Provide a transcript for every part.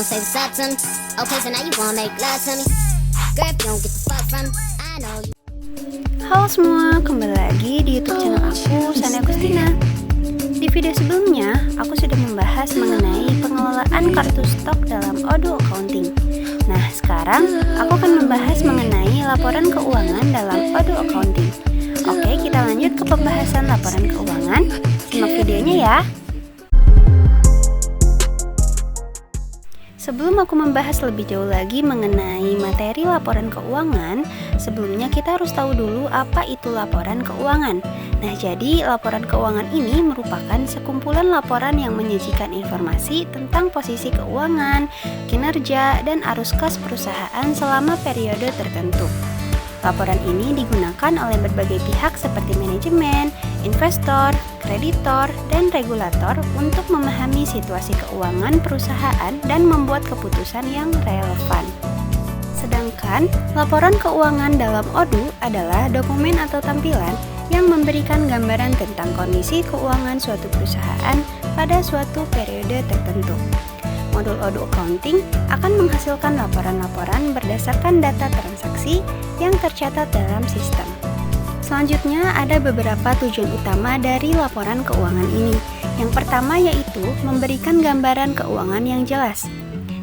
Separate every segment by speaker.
Speaker 1: gon' say what's up to me. Okay, so now you wanna make love to me. Girl, if you don't get the fuck from me, I know you.
Speaker 2: Halo semua, kembali lagi di YouTube channel aku, Sania Agustina. Di video sebelumnya, aku sudah membahas mengenai pengelolaan kartu stok dalam Odoo Accounting. Nah, sekarang aku akan membahas mengenai laporan keuangan dalam Odoo Accounting. Oke, kita lanjut ke pembahasan laporan keuangan. Simak videonya ya. Sebelum aku membahas lebih jauh lagi mengenai materi laporan keuangan, sebelumnya kita harus tahu dulu apa itu laporan keuangan. Nah, jadi laporan keuangan ini merupakan sekumpulan laporan yang menyajikan informasi tentang posisi keuangan, kinerja, dan arus kas perusahaan selama periode tertentu. Laporan ini digunakan oleh berbagai pihak seperti manajemen, investor, kreditor, dan regulator untuk memahami situasi keuangan perusahaan dan membuat keputusan yang relevan. Sedangkan, laporan keuangan dalam Odoo adalah dokumen atau tampilan yang memberikan gambaran tentang kondisi keuangan suatu perusahaan pada suatu periode tertentu. Modul Odoo Accounting akan menghasilkan laporan-laporan berdasarkan data transaksi yang tercatat dalam sistem. Selanjutnya ada beberapa tujuan utama dari laporan keuangan ini. Yang pertama yaitu memberikan gambaran keuangan yang jelas.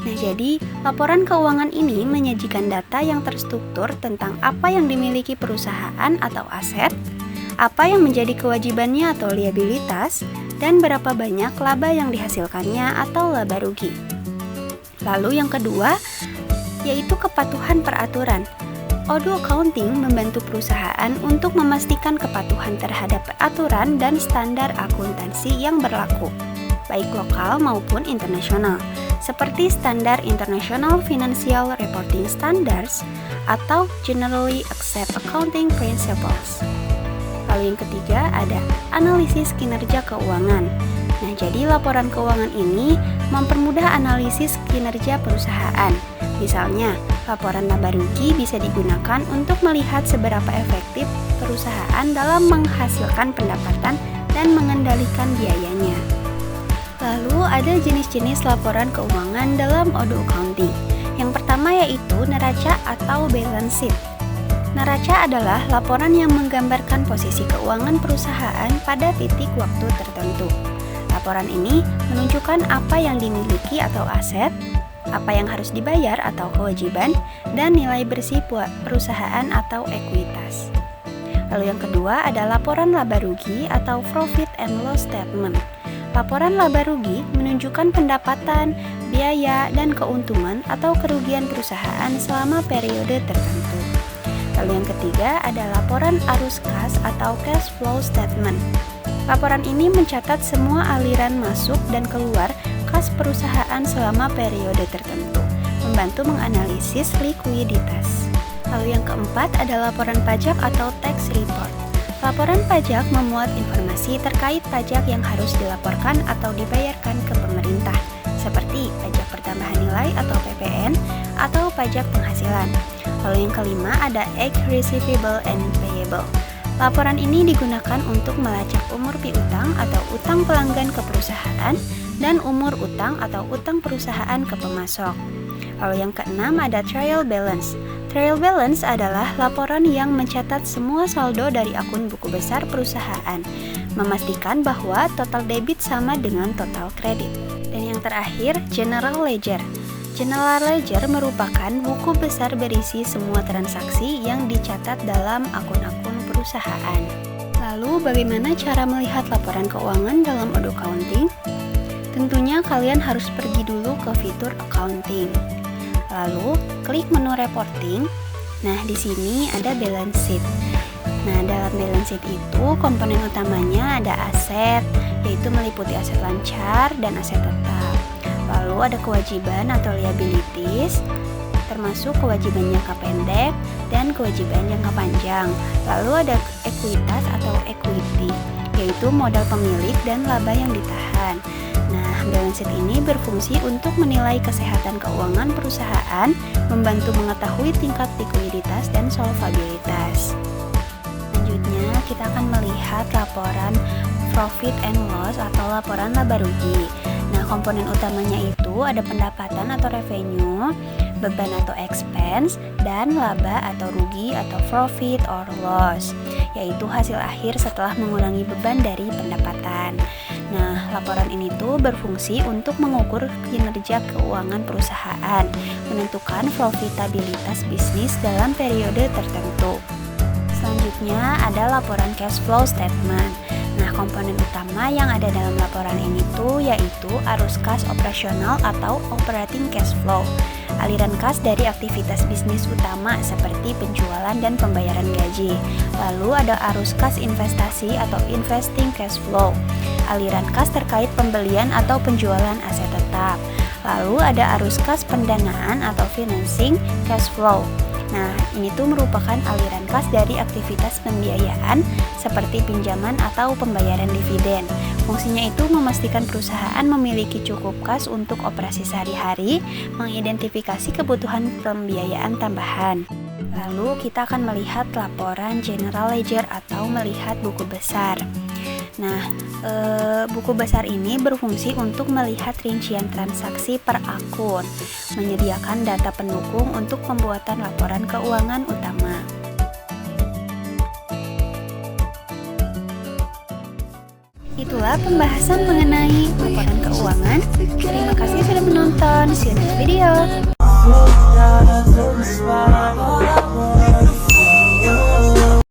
Speaker 2: Nah, jadi laporan keuangan ini menyajikan data yang terstruktur tentang apa yang dimiliki perusahaan atau aset, apa yang menjadi kewajibannya atau liabilitas, dan berapa banyak laba yang dihasilkannya atau laba rugi. Lalu yang kedua, yaitu kepatuhan peraturan. Odoo Accounting membantu perusahaan untuk memastikan kepatuhan terhadap peraturan dan standar akuntansi yang berlaku, baik lokal maupun internasional, seperti standar International Financial Reporting Standards atau Generally Accepted Accounting Principles. Lalu yang ketiga ada analisis kinerja keuangan. Nah, jadi laporan keuangan ini mempermudah analisis kinerja perusahaan. Misalnya, laporan laba rugi bisa digunakan untuk melihat seberapa efektif perusahaan dalam menghasilkan pendapatan dan mengendalikan biayanya. Lalu ada jenis-jenis laporan keuangan dalam Odoo Accounting. Yang pertama yaitu neraca atau balance sheet. Neraca adalah laporan yang menggambarkan posisi keuangan perusahaan pada titik waktu tertentu. Laporan ini menunjukkan apa yang dimiliki atau aset, apa yang harus dibayar atau kewajiban, dan nilai bersih perusahaan atau ekuitas. Lalu yang kedua ada laporan laba rugi atau profit and loss statement. Laporan laba rugi menunjukkan pendapatan, biaya, dan keuntungan atau kerugian perusahaan selama periode tertentu. Lalu yang ketiga ada laporan arus kas atau cash flow statement. Laporan ini mencatat semua aliran masuk dan keluar kas perusahaan selama periode tertentu, membantu menganalisis likuiditas. Lalu yang keempat ada laporan pajak atau tax report. Laporan pajak memuat informasi terkait pajak yang harus dilaporkan atau dibayarkan ke pemerintah, seperti pajak pertambahan nilai atau PPN atau pajak penghasilan. Lalu yang kelima ada Ag Receivable and Payable. Laporan ini digunakan untuk melacak umur piutang atau utang pelanggan ke perusahaan dan umur utang atau utang perusahaan ke pemasok. Lalu yang keenam ada Trial Balance. Trial Balance adalah laporan yang mencatat semua saldo dari akun buku besar perusahaan, memastikan bahwa total debit sama dengan total kredit. Dan yang terakhir, General Ledger. General Ledger merupakan buku besar berisi semua transaksi yang dicatat dalam akun-akun perusahaan. Lalu, bagaimana cara melihat laporan keuangan dalam Odoo Accounting? Tentunya kalian harus pergi dulu ke fitur Accounting. Lalu, klik menu Reporting. Nah, di sini ada Balance Sheet. Nah, dalam balance sheet itu komponen utamanya ada aset, yaitu meliputi aset lancar dan aset tetap. Lalu ada kewajiban atau liabilities, termasuk kewajiban jangka pendek dan kewajiban jangka panjang. Lalu ada ekuitas atau equity, yaitu modal pemilik dan laba yang ditahan. Nah, balance sheet ini berfungsi untuk menilai kesehatan keuangan perusahaan, membantu mengetahui tingkat likuiditas dan solvabilitas. Selanjutnya, kita akan melihat laporan profit and loss atau laporan laba rugi. Nah, komponen utamanya itu itu ada pendapatan atau revenue, beban atau expense, dan laba atau rugi atau profit or loss, yaitu hasil akhir setelah mengurangi beban dari pendapatan. Nah, laporan ini tuh berfungsi untuk mengukur kinerja keuangan perusahaan, menentukan profitabilitas bisnis dalam periode tertentu. Selanjutnya ada laporan cash flow statement. Nah, komponen utama yang ada dalam laporan ini tuh yaitu arus kas operasional atau operating cash flow, aliran kas dari aktivitas bisnis utama seperti penjualan dan pembayaran gaji. Lalu ada arus kas investasi atau investing cash flow, aliran kas terkait pembelian atau penjualan aset tetap. Lalu ada arus kas pendanaan atau financing cash flow. Nah, ini tuh merupakan aliran kas dari aktivitas pembiayaan seperti pinjaman atau pembayaran dividen. Fungsinya itu memastikan perusahaan memiliki cukup kas untuk operasi sehari-hari, mengidentifikasi kebutuhan pembiayaan tambahan. Lalu kita akan melihat laporan general ledger atau melihat buku besar. Nah, buku besar ini berfungsi untuk melihat rincian transaksi per akun, menyediakan data pendukung untuk pembuatan laporan keuangan utama. Itulah pembahasan mengenai laporan keuangan. Terima kasih sudah menonton. See you next video.